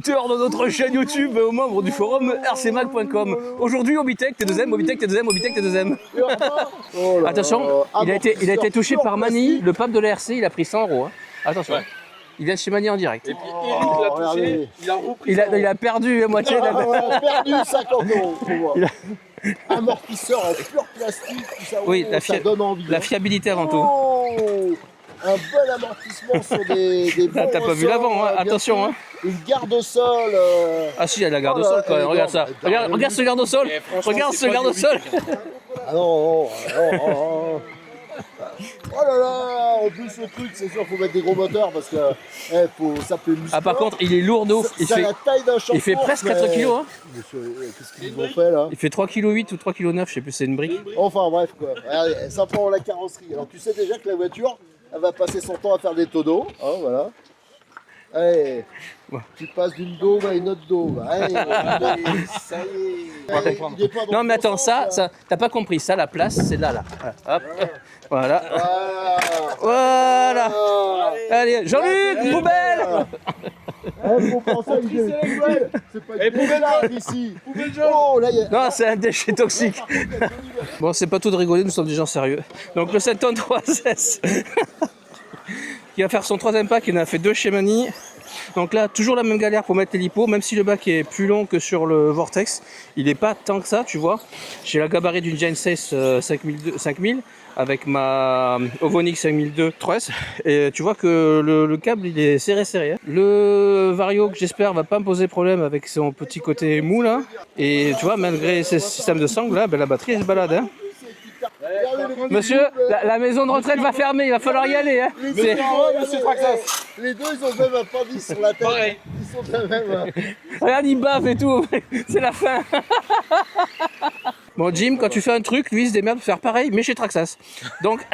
auditeurs de notre chaîne YouTube, aux membres du forum rcmag.com. Aujourd'hui, Obitech, t'es deuxième, Obitech, t'es deuxième, Obitech, t'es deuxième. Attention, il a été touché par Mani, le pape de la RC, il a pris 100 €. Hein. Attention, il vient de chez Mani en direct. Et puis Eric l'a touché, il a repris. Il a perdu la moitié. Il a perdu 50 €. Amortisseur en pur plastique, tout ça, Oui, ça donne envie. La fiabilité avant tout. Un bon amortissement sur des bons t'as pas vu l'avant, hein, attention. Hein. Une garde au sol. Ah si, il y a la garde au sol quand même, regarde ça. Regarde ce garde au sol. Regarde ce garde au sol. Ah non. Oh là là, en plus le truc, c'est sûr, faut mettre des gros moteurs parce que ça peut muscler. Ah par contre, il est lourd d'eau. Il fait presque 4 kg. Hein. Qu'est-ce qu'ils ont fait là? Il fait 3,8 kg ou 3,9 kg, je sais plus, c'est une brique. Enfin bref quoi. Allez, ça prend la carrosserie. Alors tu sais déjà que la voiture, elle va passer son temps à faire des taux d'eau. Hein, voilà. Allez, tu passes d'une dôme à une autre dôme. Allez, ça y est. Non mais attends, ça t'as pas compris, ça la place c'est là. Hop. Voilà. Voilà. Allez, Jean-Luc, poubelle. Faut penser à une poubelle. C'est pas une poubelle ici. Oh, là, non, c'est un déchet toxique. Bon, c'est pas tout de rigoler, nous sommes des gens sérieux. Donc le 7 tonnes 3S qui va faire son troisième pack, il en a fait 2 chez Mani. Donc là, toujours la même galère pour mettre les lipos, même si le bac est plus long que sur le Vortex, il n'est pas tant que ça, tu vois. J'ai la gabarit d'une Genesis 5000 avec ma Ovonix 5002 3S, et tu vois que le câble il est serré. Le Vario, que j'espère va pas me poser problème avec son petit côté mou là, et tu vois, malgré ces systèmes de sangle là, ben, la batterie elle se balade. Hein. Monsieur, la maison de retraite va fermer, il va falloir y aller. Hein. Les deux, ils ont même un pendu sur la tête. Pareil. Ils sont de la même. Regarde, il baffe et tout. C'est la fin. Bon, Jim, quand tu fais un truc, lui, il se démerde pour faire pareil, mais chez Traxxas. Donc,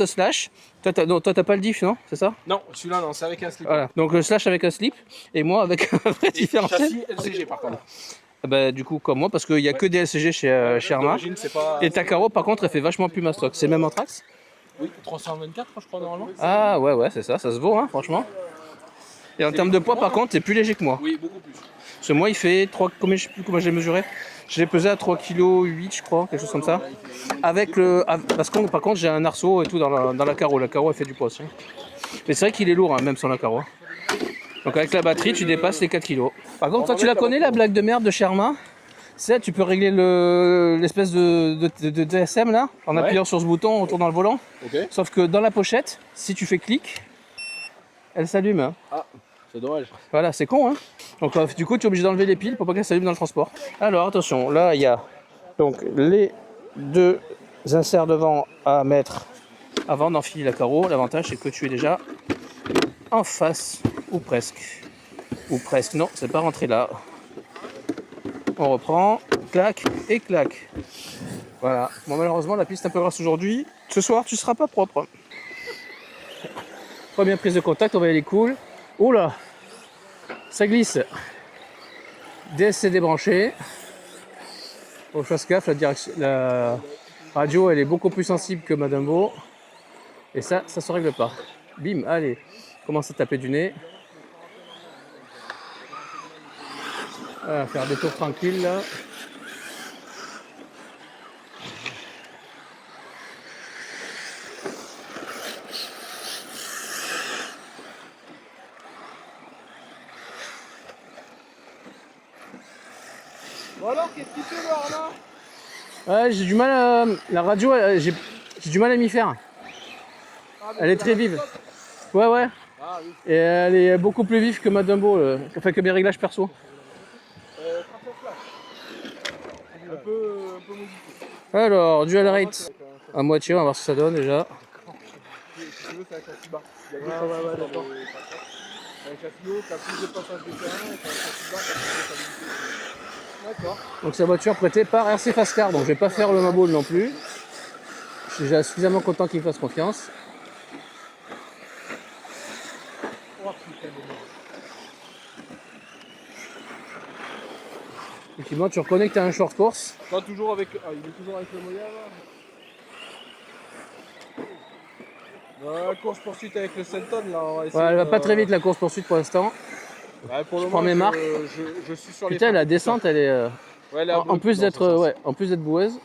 Slash, toi, t'as pas le diff, non? C'est ça? Non, celui-là, non, c'est avec un slip. Voilà, donc Slash avec un slip, et moi avec un vrai différentiel. Châssis LCG, par contre. Bah, du coup, comme moi, parce qu'il n'y a que des LCG chez Arma. Et ta carreau, par contre, elle fait vachement plus mastoc. C'est même en Trax? Oui, 324, je crois, normalement. Ah, ouais, c'est ça se vaut, hein, franchement. Et en termes de poids, par contre, c'est plus léger que moi. Oui, beaucoup plus. Parce que moi, il fait 3, je sais plus comment je l'ai mesuré. Je l'ai pesé à 3,8 kg, je crois, quelque chose comme ça. Avec parce que, par contre, j'ai un arceau et tout dans la carreau. La carreau, elle fait du poids aussi. Mais c'est vrai qu'il est lourd, hein, même sans la carreau. Donc avec la batterie, tu dépasses les 4 kg. Par contre, toi, tu la connais, la blague de merde de Sherma? C'est, tu peux régler l'espèce de DSM là, en appuyant sur ce bouton autour dans le volant. Okay. Sauf que dans la pochette, si tu fais clic, elle s'allume. Hein. Ah, c'est dommage. Voilà, c'est con. Hein. Donc du coup, tu es obligé d'enlever les piles pour pas qu'elles s'allument dans le transport. Alors attention, là il y a donc les 2 inserts devant à mettre avant d'enfiler la carreau. L'avantage c'est que tu es déjà en face, ou presque. Ou presque, non, c'est pas rentré là. On reprend, clac et clac. Voilà. Bon, malheureusement, la piste est un peu grasse aujourd'hui. Ce soir, tu seras pas propre. Première prise de contact, on va y aller cool. Oula, ça glisse. DSC débranché. Faut que je fasse gaffe, la radio, elle est beaucoup plus sensible que ma Dumbo. Et ça se règle pas. Bim, allez, commence à taper du nez. Voilà, faire des tours tranquilles là. Bon alors, qu'est-ce qu'il fait voir là? Ouais, j'ai du mal à... La radio, j'ai du mal à m'y faire. Elle est très vive. Ouais. Ah, oui. Et elle est beaucoup plus vive que ma Dumbo, enfin que mes réglages perso. Un peu modifié. Alors, dual rate à moitié, on va voir ce que ça donne déjà. Si tu veux, c'est un châssis bas. Il y a des d'accord. C'est un châssis haut qui a plus de passage de terrain et c'est un châssis bas qui a plus de stabilité. D'accord. Donc c'est la voiture prêtée par RC Fastcar, donc je vais pas faire le maball non plus. Je suis déjà suffisamment content qu'il me fasse confiance. Effectivement, tu reconnais que tu as un short course. Pas toujours avec. Ah, il est toujours avec le moyen là. La course poursuite avec le Senton là. On va essayer Ouais, elle va pas très vite la course poursuite pour l'instant. Ouais, pour le Je prends moment, mes marques. Je suis sur les Putain, freins. la descente, elle est. Ouais, là, En plus d'être en plus d'être boueuse.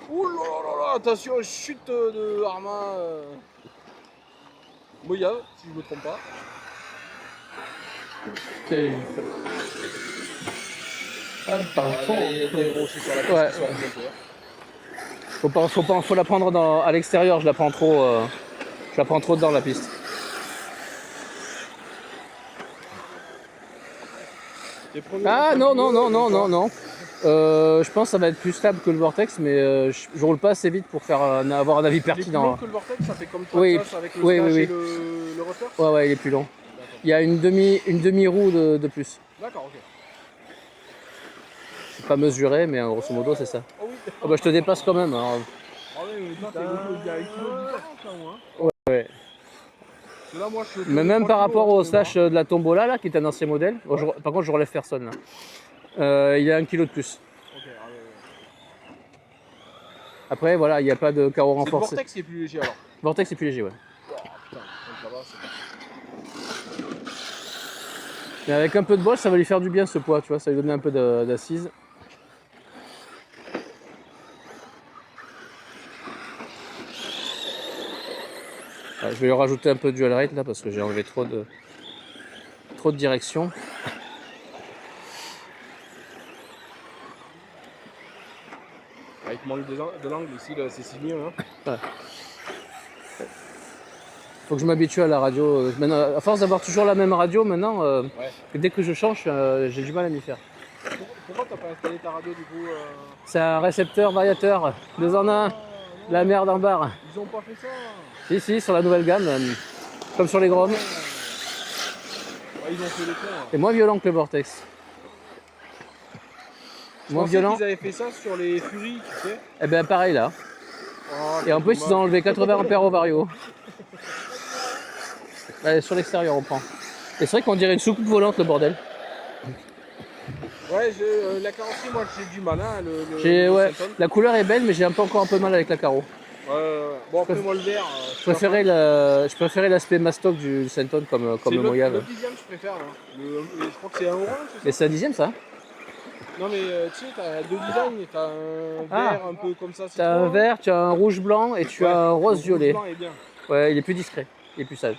Ouh là là là, attention, chute de Arma. Moya, si je me trompe pas. C'est- Ouais. Faut la prendre à l'extérieur. Je la prends trop dedans la piste. Ah non. Je pense que ça va être plus stable que le Vortex, mais je roule pas assez vite pour avoir un avis Il est plus long pertinent. que le Vortex, ça fait comme Oui, Traxxas avec le oui, stage oui. et le rotor. Ouais, il est plus long. Il y a une demi-roue de plus. D'accord, ok. C'est pas mesuré, mais grosso modo, c'est ça. Oh oui. Ah bah, je te dépasse quand même. Alors. Ah oui, mais toi, t'es il y a 1 kilo de différence là, moi. Ouais. Parce que là, moi, je suis Mais même par rapport au stage. slash de la Tombola, là, qui est un ancien modèle. Bon, par contre, je relève personne, là. Il y a 1 kilo de plus. Ok, ah ouais. Après, voilà, il n'y a pas de carreau C'est le renforcé. Vortex qui est plus léger alors. Vortex, c'est plus léger, ouais. Oh putain, donc là-bas, c'est. Mais avec un peu de bol, ça va lui faire du bien ce poids, tu vois, ça va lui donner un peu d'assise. Ouais, je vais lui rajouter un peu de dual rate là parce que j'ai enlevé trop de direction. Avec manque de l'angle ici, là, c'est signé. Hein. Ouais. Faut que je m'habitue à la radio. Maintenant, à force d'avoir toujours la même radio, maintenant, dès que je change, j'ai du mal à m'y faire. Pourquoi t'as pas installé ta radio du coup C'est un récepteur variateur, 2 en 1, la merde en barre. Ils ont pas fait ça. Si, sur la nouvelle gamme, comme sur les Grom. Ouais, ils ont fait les cons. C'est moins violent que le Vortex. Moins violent. Ils avaient fait ça sur les Fury, tu sais. Eh ben pareil là. Oh, Et en plus, ils ont enlevé 80 ampères au vario. Allez, sur l'extérieur, on prend. Et c'est vrai qu'on dirait une soucoupe volante, le bordel. Ouais, la carrosserie, moi j'ai du mal. Hein, Ouais, la couleur est belle, mais j'ai encore un peu de mal avec la carreau. Ouais. Bon, après, moi le vert. Je préférais l'aspect mastoc du Senton comme le Moyave. Le dixième, je préfère. Moi. Je crois que c'est un orange. Et c'est un 10e ça? Non, mais tu sais, t'as 2 designs. T'as un vert un peu comme ça. Tu as un vert, tu as un rouge blanc et tu as un rose violet. Blanc est bien. Ouais, il est plus discret, il est plus sage.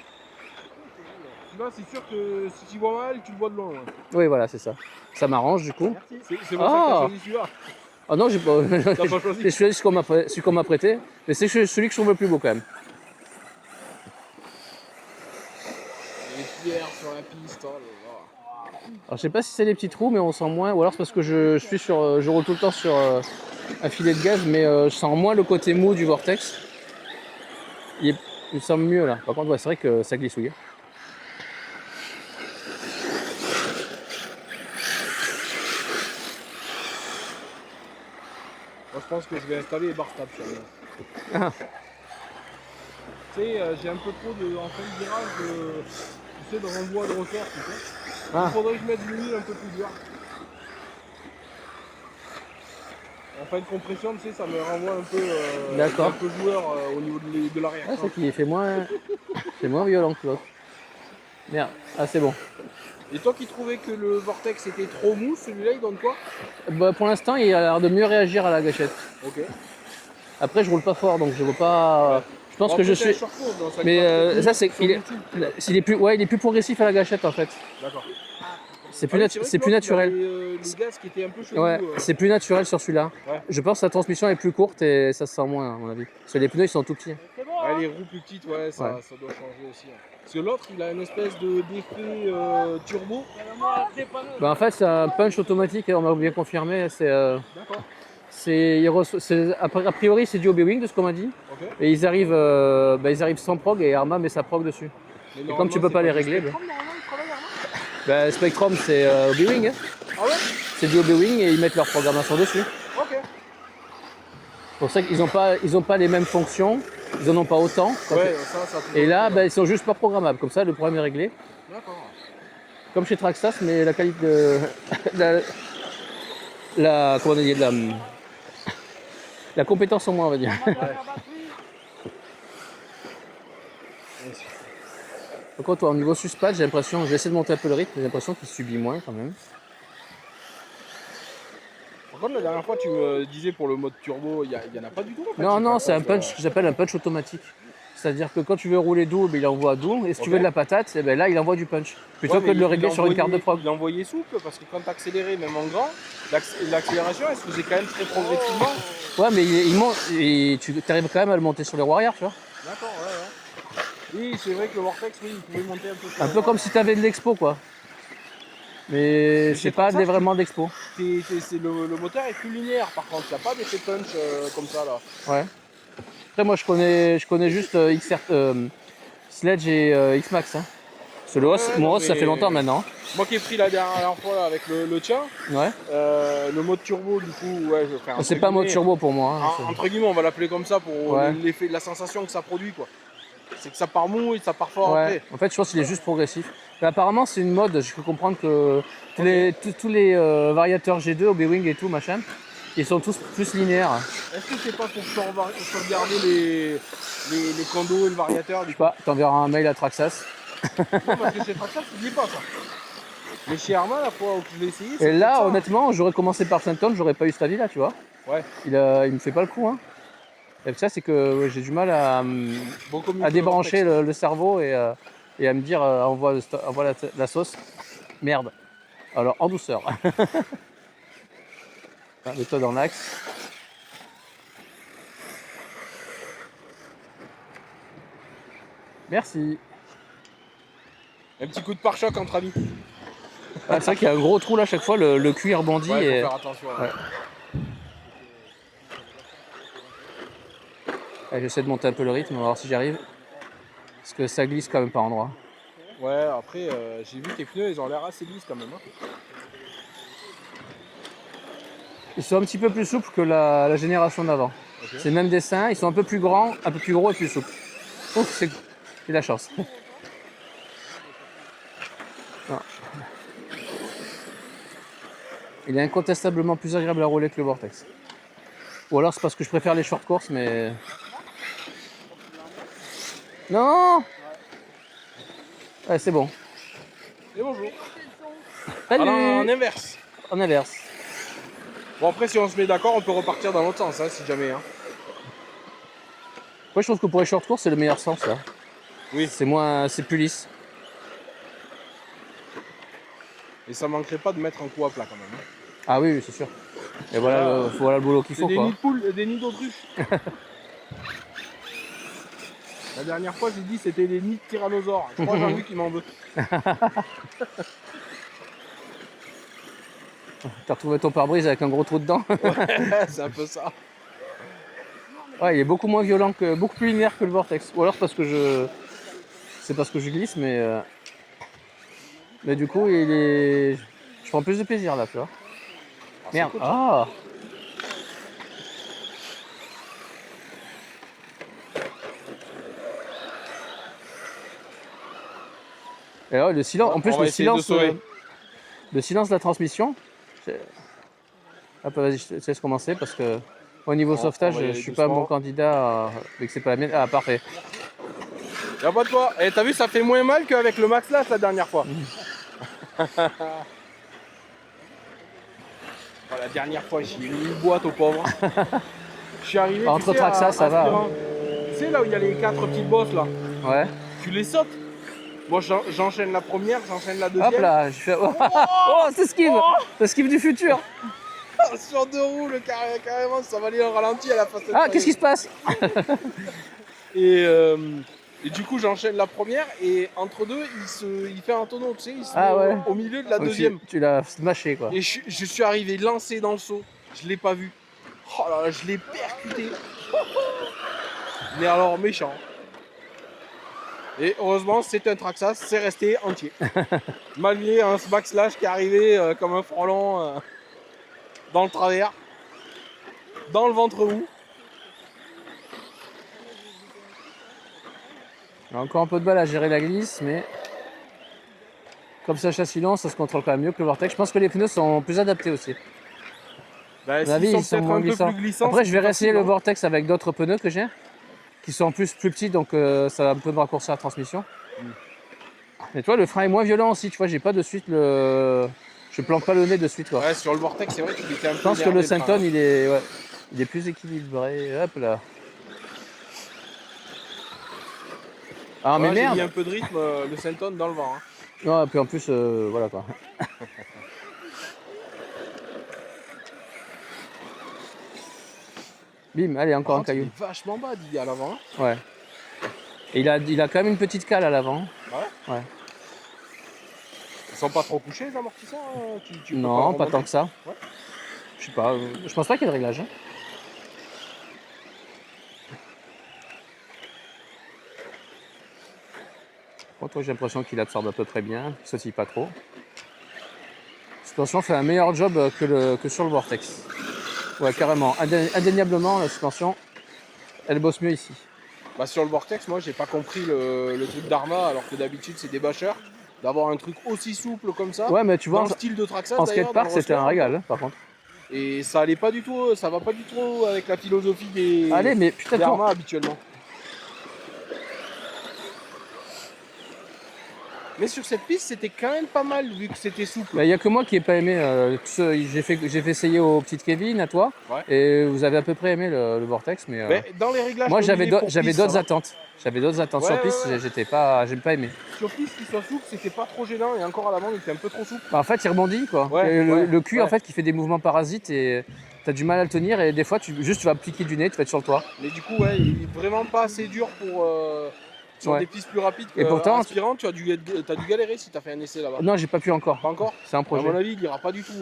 Là, c'est sûr que si tu vois mal, tu le vois de loin. Ouais. Oui, voilà, c'est ça. Ça m'arrange du coup. C'est pour ça que t'as choisi celui-là. Ah non, j'ai pas. T'as pas choisi. J'ai choisi celui qu'on m'a prêté, mais c'est celui que je trouve le plus beau quand même. Les pierres sur la piste. Oh là là. Alors je sais pas si c'est les petits trous, mais on sent moins. Ou alors c'est parce que je roule tout le temps sur un filet de gaz, mais je sens moins le côté mou du Vortex. Il me semble mieux là. Par contre, ouais, c'est vrai que ça glissouille. Moi, je pense que je vais installer les barres stables sur moi. Ah. Tu sais, j'ai un peu trop en fin de virage, tu sais, de renvoi de ressort, tu sais. Ah. Il faudrait que je mette l'huile un peu plus dure. En fin de compression, tu sais, ça me renvoie un peu joueur au niveau de l'arrière. Ah, c'est qu'il fait moins violent que l'autre. Merde, ah c'est bon. Et toi qui trouvais que le Vortex était trop mou, celui-là il donne quoi? Bah, pour l'instant, il a l'air de mieux réagir à la gâchette. Ok. Après, je roule pas fort, donc je vois pas. Ouais. Je pense que je suis. Mais ça, c'est il est plus progressif à la gâchette en fait. D'accord. C'est plus naturel. Le gaz qui était un peu chelou. Ouais, c'est plus naturel sur celui-là. Ouais. Je pense que la transmission est plus courte et ça se sent moins à mon avis. Parce que les pneus ils sont tout petits. Ouais, les roues plus petites, ouais, ça doit changer aussi. Hein. Parce que l'autre, il a une espèce d'effet turbo. Bah, en fait, c'est un punch automatique, on m'a bien confirmé. D'accord. A priori, c'est du OB-Wing de ce qu'on m'a dit. Okay. Et ils arrivent sans prog et Arma met sa prog dessus. Et comme tu peux pas les régler. Bah, Spectrum, c'est OB-Wing. Hein. Ah ouais? C'est du OB-Wing et ils mettent leur programmation dessus. Ok. C'est pour ça qu'ils n'ont pas les mêmes fonctions. Ils en ont pas autant. Ouais, ça et là, bah, ils sont juste pas programmables. Comme ça, le problème est réglé. D'accord. Comme chez Traxxas, mais la qualité de comment on dit, la compétence en moins, on va dire. Ouais. Par contre, au niveau suspat, j'ai l'impression, je vais essayer de monter un peu le rythme, j'ai l'impression qu'il subit moins quand même. Par contre, la dernière fois, tu me disais pour le mode turbo, il y en a pas du tout. En fait, Non, je sais non, pas c'est un quoi, punch que j'appelle un punch automatique. C'est-à-dire que quand tu veux rouler doux, ben, il envoie doux, et si tu veux de la patate, eh ben, là il envoie du punch. Plutôt Ouais, que mais de le il régler sur une carte de prog. Il envoyait souple parce que quand tu accélérais, même en grand, l'accélération elle se faisait quand même très progressivement. Ouais, mais il monte, et tu arrives quand même à le monter sur les roues arrière, tu vois. D'accord, ouais. Oui, c'est vrai que le Vortex, oui, il pouvait monter un peu. Un peu comme si tu avais de l'expo, quoi. Mais c'est pas vraiment d'expo. Le moteur est plus linéaire par contre, il n'y a pas d'effet punch comme ça là. Ouais. Après, moi je connais juste Sledge et X-Max. Hein. Parce que le Hoss, mon Hoss, ça fait longtemps maintenant. Moi qui ai pris la dernière fois là, avec le tien, ouais. Le mode turbo, du coup, ouais, je fais un. C'est pas mode turbo pour moi. Hein, entre guillemets, on va l'appeler comme ça pour l'effet, la sensation que ça produit, quoi. C'est que ça part mou et ça part fort après. En fait, je pense qu'il est juste progressif. Mais apparemment, c'est une mode. Je peux comprendre que tous les variateurs G2, OB-Wing et tout, machin, ils sont tous plus linéaires. Est-ce que c'est pas pour sauvegarder les condos et le variateur? Je sais pas, t'enverras un mail à Traxxas. Non, parce que chez Traxxas, tu dis pas ça. Mais chez Arma, la fois où je l'ai essayé, et là, honnêtement, j'aurais commencé par Saint-Anne, j'aurais pas eu cet avis-là, tu vois. Ouais. Il me fait pas le coup, hein. Et ça, c'est que j'ai du mal à débrancher le cerveau et à me dire envoie la sauce. Merde. Alors, en douceur. Mets-toi dans l'axe. Merci. Un petit coup de pare-choc entre amis. C'est vrai qu'il y a un gros trou là, à chaque fois, le cuir bondit. Ouais, et... faut faire attention. Ouais. J'essaie de monter un peu le rythme, on va voir si j'y arrive. Parce que ça glisse quand même par endroits. Ouais, après, j'ai vu que tes pneus, ils ont l'air assez lisses quand même. Hein. Ils sont un petit peu plus souples que la génération d'avant. Okay. C'est le même dessin, ils sont un peu plus grands, un peu plus gros et plus souples. Ouf, c'est de la chance. Non. Il est incontestablement plus agréable à rouler que le Vortex. Ou alors c'est parce que je préfère les short courses, mais... Non. Ouais, c'est bon. Et bonjour. Salut. Alors, en inverse. En inverse. Bon, après, si on se met d'accord, on peut repartir dans l'autre sens, hein, si jamais. Hein. Moi, je trouve que pour les short courses, c'est le meilleur sens, là. Oui. C'est plus lisse. Et ça manquerait pas de mettre un coup à plat, quand même. Hein. Ah oui, c'est sûr. Et voilà le boulot qu'il faut, des quoi. Nids de poules, des nids d'autruche. La dernière fois, j'ai dit c'était des nids de tyrannosaures. Je crois que Jean-Luc, il m'en veut. T'as retrouvé ton pare-brise avec un gros trou dedans. Ouais, c'est un peu ça. Ouais, il est beaucoup moins violent, beaucoup plus linéaire que le Vortex. Ou alors c'est parce que je glisse, mais du coup, je prends plus de plaisir là, tu vois. Merde. Cool, ah. Et là, le silence. En plus, le silence de la transmission. Hop, vas-y, je te laisse commencer parce que au niveau sauvetage, je suis pas un bon candidat vu que c'est pas la mienne. Ah, parfait. Y'a pas de quoi. Et t'as vu, ça fait moins mal qu'avec le Max Lash la dernière fois. La dernière fois, j'ai mis une boîte au pauvre. Je suis arrivé. Entre Traxxas, ça va. Hein. Tu sais, là où il y a les 4 petites bosses là. Ouais. Tu les sautes. Moi, j'enchaîne la première, j'enchaîne la deuxième. Hop là, je fais. Oh, c'est esquive. C'est esquive du futur. Sur 2 roues, carrément, ça va aller en ralenti à la face. Ah, qu'est-ce qui se passe? Et du coup, j'enchaîne la première et entre deux, il fait un tonneau, tu sais, il se met au milieu de la deuxième. Tu l'as mâché, quoi. Et je suis arrivé lancé dans le saut, je l'ai pas vu. Oh là là, je l'ai percuté. Mais alors, méchant. Et heureusement, c'est un Traxxas, c'est resté entier. Malgré un backslash qui est arrivé comme un frelon dans le travers, dans le ventre roux. On a encore un peu de mal à gérer la glisse, mais comme ça châssis long, ça se contrôle quand même mieux que le Vortex. Je pense que les pneus sont plus adaptés aussi. Bah, ils sont moins glissants. Après, je vais réessayer le Vortex avec d'autres pneus que j'ai, qui sont en plus plus petits, donc ça va un peu me raccourcir la transmission. Mais tu vois, le frein est moins violent aussi. Tu vois, j'ai pas de suite le. Je plante pas le nez de suite, quoi. Ouais, sur le Vortex, c'est vrai qu'il était un peu. Je pense que le énervé, Senton, frein. il est plus équilibré. Hop là. Ah, mais Ouais, j'ai mis merde! un peu de rythme, le Senton dans le vent. Hein. Non, et puis en plus, voilà quoi. Bim, allez, encore un Par contre, il caillou. est vachement bas, Didier, à l'avant. Hein. Ouais. Et il a quand même une petite cale à l'avant. Ouais. Ouais. Ils sont pas trop couchés, les amortisseurs. Tu peux Non, pas remonter. tant que ça. Ouais. Je sais pas. Je pense pas qu'il y ait de réglage. Hein. Bon, toi, j'ai l'impression qu'il absorbe à peu près bien. Il sautille pas trop. La suspension fait un meilleur job que sur le Vortex. Ouais, carrément. Indéniablement, la suspension, elle bosse mieux ici. Bah, sur le Vortex, moi, j'ai pas compris le truc d'Arma, alors que d'habitude, c'est des bâcheurs. D'avoir un truc aussi souple comme ça. Ouais, mais tu vois, dans le style de Traxxas, en d'ailleurs, skatepark, dans le c'était un roster. régal, hein, par contre. Et ça allait pas du tout, ça va pas du tout avec la philosophie des Allez, mais putain, des Arma habituellement. Mais sur cette piste, c'était quand même pas mal vu que c'était souple. Il n'y a que moi qui n'ai pas aimé. J'ai fait essayer au petit Kevin, à toi. Ouais. Et vous avez à peu près aimé le Vortex. Mais, Mais dans les réglages, moi, j'avais combinés pour j'avais piste, d'autres ça va. attentes. J'avais d'autres attentes Ouais, sur ouais, piste. ouais. J'ai pas aimé. Sur piste, qu'il soit souple, c'était pas trop gênant. Et encore à l'avant, il était un peu trop souple. Bah, en fait, il rebondit, quoi. Ouais, Et ouais, le cul, ouais. en fait, qui fait des mouvements parasites et tu as du mal à le tenir. Et des fois, tu vas appliquer du nez, tu vas être sur le toit. Mais du coup, ouais, il est vraiment pas assez dur pour. Sur Ouais. des pistes plus rapides Et pourtant, aspirantes, tu as dû galérer si tu as fait un essai là-bas. Non, j'ai pas pu encore. Pas encore. C'est un À projet. mon avis, il ira pas du tout.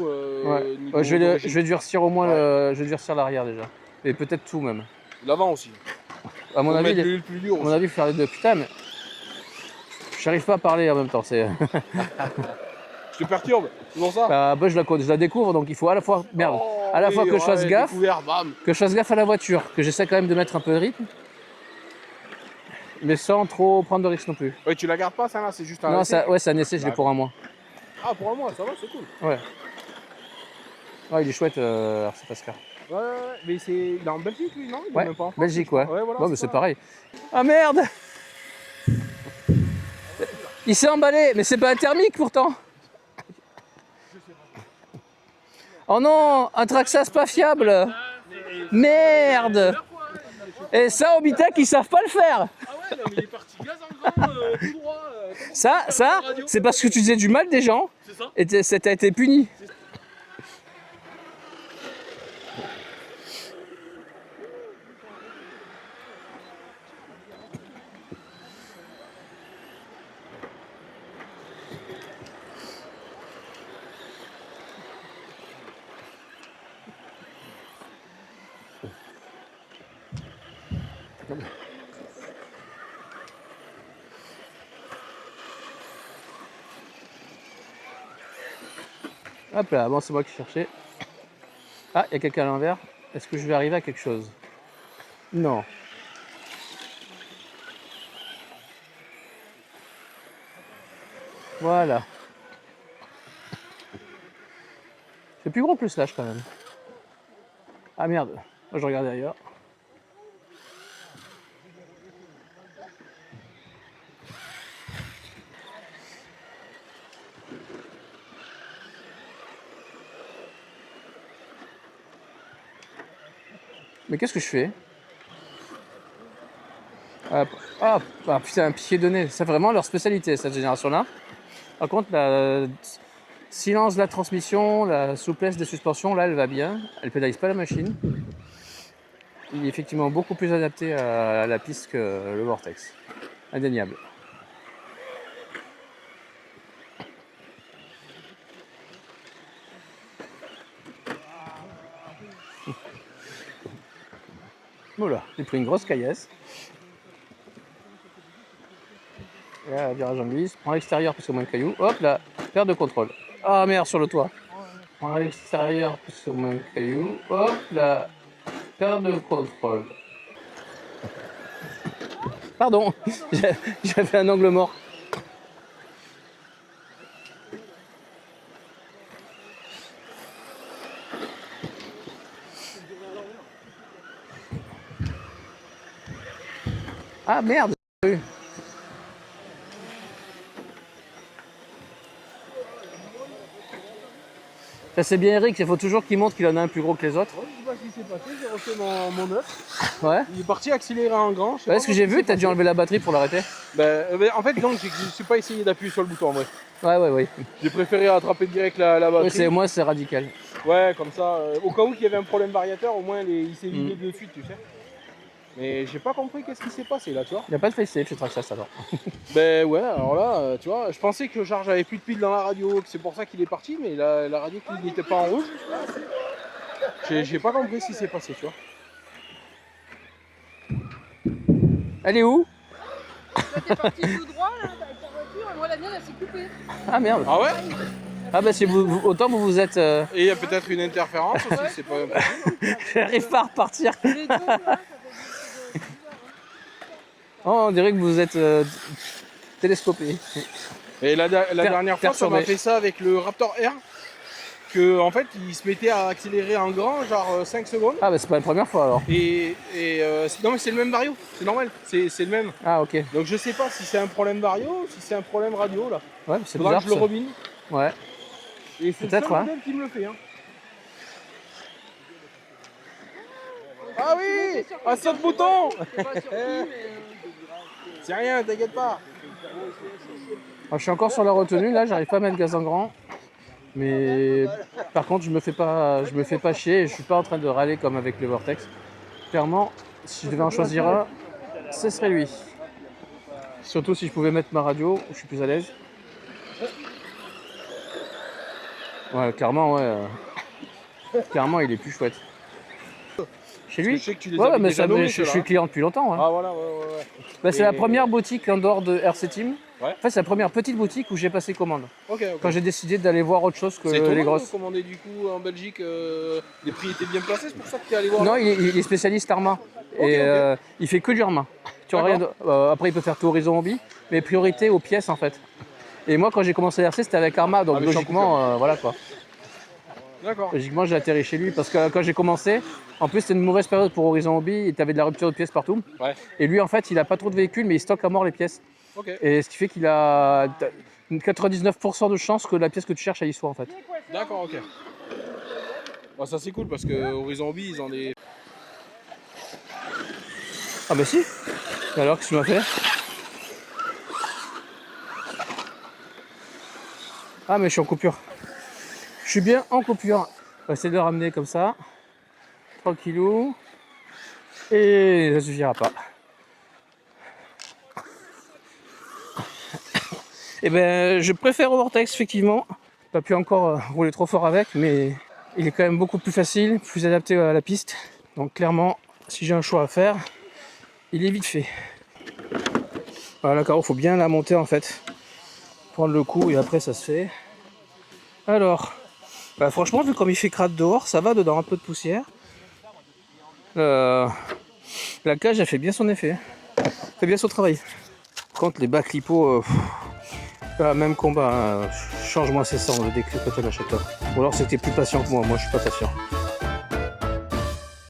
Ouais. Niveau Je d'origine. vais durcir au moins Ouais. je vais durcir l'arrière déjà. Et peut-être tout même. L'avant aussi. À mon Faut avis, mettre l'huile plus dur à mon aussi. avis, faire les deux. Putain, mais j'arrive pas à parler en même temps. C'est. Je te perturbe, c'est pour ça. Bah, je la découvre, donc il faut à la fois, Oh, à la fois oui, que je fasse ouais, gaffe, découvert, bam. à la voiture, que j'essaie quand même de mettre un peu de rythme, mais sans trop prendre de risques non plus. Ouais, tu la gardes pas, ça là, c'est juste un Non, essai. c'est un essai, je l'ai pour un mois. Ah, pour un mois, ça va, c'est cool. Ouais. Ouais, il est chouette, RC Pascal. Ouais, mais il est en Belgique, lui, non? Il est Ouais, même pas en France, Belgique, je crois. ouais. Voilà, Bon, mais c'est ça. pareil. Ah merde! Il s'est emballé, mais c'est pas un thermique pourtant. Oh non, un Traxxas pas fiable. Merde. Et ça, au Bitec, ils savent pas le faire. Ah ouais, non, mais il est parti gaz en vent, tout droit. Ça, c'est parce que tu disais du mal des gens. C'est ça. Et t'as été puni. Hop là, bon, c'est moi qui cherchais. Ah, il y a quelqu'un à l'envers. Est-ce que je vais arriver à quelque chose? Non. Voilà. C'est plus gros que le slash quand même. Ah merde, moi je regardais ailleurs. Mais qu'est-ce que je fais? Hop, hop, ah putain, un pied de nez. C'est vraiment leur spécialité, cette génération-là. Par contre, la silence de la transmission, la souplesse des suspensions, là, elle va bien. Elle pédalise pas la machine. Il est effectivement beaucoup plus adapté à la piste que le Vortex. Indéniable. Voilà, j'ai pris une grosse caillasse. Et là, virage en glisse. Prends l'extérieur parce qu'il y a moins de cailloux. Hop là, perte de contrôle. Ah merde, sur le toit. Prends l'extérieur parce qu'il y a moins de cailloux. Hop là, perte de contrôle. Pardon, j'avais un angle mort. Ah merde. Ça c'est bien Eric, il faut toujours qu'il montre qu'il en a un plus gros que les autres. Ouais, je sais pas ce qui s'est passé, j'ai refait mon œuf. Ouais. Il est parti accélérer en grand. Je sais Ouais, pas ce que ce j'ai qui vu, s'est t'as dû passé. enlever la batterie pour l'arrêter. En fait, non, je ne suis pas essayé d'appuyer sur le bouton en vrai. Ouais. J'ai préféré attraper direct la batterie. Ouais, moi c'est radical. Ouais, comme ça, au cas où il y avait un problème variateur, au moins il s'est vidé de suite, tu sais. Mais j'ai pas compris qu'est-ce qui s'est passé là, tu vois. Il n'y a pas de facelift chez Traxxas alors. Ben ouais, alors là, tu vois, je pensais que genre j'avais plus de piles dans la radio, que c'est pour ça qu'il est parti, mais la radio qui n'était pas en rouge, j'ai pas compris ce qui s'est passé, tu vois. Elle est où? Toi, t'es parti tout droit là, avec ta voiture, et moi la mienne elle s'est coupée. Ah merde. Ah ouais? Ah bah c'est autant vous êtes... Et il y a peut-être une interférence aussi, c'est pas impossible. J'arrive pas à repartir. Les deux là, ça fait Oh, on dirait que vous êtes télescopé. Et la dernière fois, ça m'a perturbé. fait ça avec le Raptor R, que en fait, il se mettait à accélérer en grand, genre 5 secondes. Ah bah c'est pas la première fois alors. Non mais c'est le même vario, c'est normal, c'est le même. Ah ok. Donc je sais pas si c'est un problème vario ou si c'est un problème radio là. Ouais, c'est Faudra bizarre. que je le ça. rebine. Ouais. Et c'est le Peut-être, seul ouais. modèle qui me le fait. Hein. Ah oui, un seul bouton. Je sais pas sur qui, mais. C'est rien, t'inquiète pas. Alors, je suis encore sur la retenue là, j'arrive pas à mettre gaz en grand. Mais par contre je me fais pas chier et je suis pas en train de râler comme avec le Vortex. Clairement, si je devais en choisir un, ce serait lui. Surtout si je pouvais mettre ma radio, où je suis plus à l'aise. Ouais, clairement, ouais. Clairement, il est plus chouette. Chez lui? Je sais que tu les Ouais, avais mais déjà ça, nommés, je ceux-là, suis hein. client depuis longtemps. Hein. Ah voilà, ouais. Bah, c'est Et- la première boutique en dehors de RC Team. Ouais. En fait, c'est la première petite boutique où j'ai passé commande. Ok. Quand j'ai décidé d'aller voir autre chose que C'est étonnant les de grosses. commander du coup en Belgique, les prix étaient bien placés, c'est pour ça que tu es allé voir. Non, là il est spécialiste Arma. Ok, Et ok. il fait que du Arma. Tu vois, rien après, il peut faire tout Horizon Hobby, mais priorité aux pièces en fait. Et moi, quand j'ai commencé à RC, c'était avec Arma, donc Ah, mais je suis logiquement, voilà quoi. D'accord. Logiquement, j'ai atterri chez lui parce que quand j'ai commencé, en plus, c'était une mauvaise période pour Horizon Hobby et tu avais de la rupture de pièces partout. Ouais. Et lui, en fait, il a pas trop de véhicules, mais il stocke à mort les pièces. Ok. Et ce qui fait qu'il a 99% de chance que la pièce que tu cherches, elle y soit en fait. D'accord, ok. Bon, ça c'est cool parce que Horizon Hobby, ils ont des. Ah bah si. Et alors, qu'est-ce que tu m'as fait? Ah mais je suis en coupure. Je suis bien en coupure. On va essayer de le ramener comme ça. Tranquillou. Et ça suffira pas. Et ben je préfère au Vortex effectivement. Pas pu encore rouler trop fort avec, mais il est quand même beaucoup plus facile, plus adapté à la piste. Donc clairement, si j'ai un choix à faire, il est vite fait. Voilà, Caro, faut bien la monter en fait. Prendre le coup et après ça se fait. Alors, bah franchement, vu comme il fait crade dehors, ça va dedans, un peu de poussière. La cage, elle fait bien son effet. Fait bien son travail. Par contre, les bacs lipo, même combat, change-moi ces sangles dès que tu l'achètes. Ou alors c'était plus patient que moi je suis pas patient.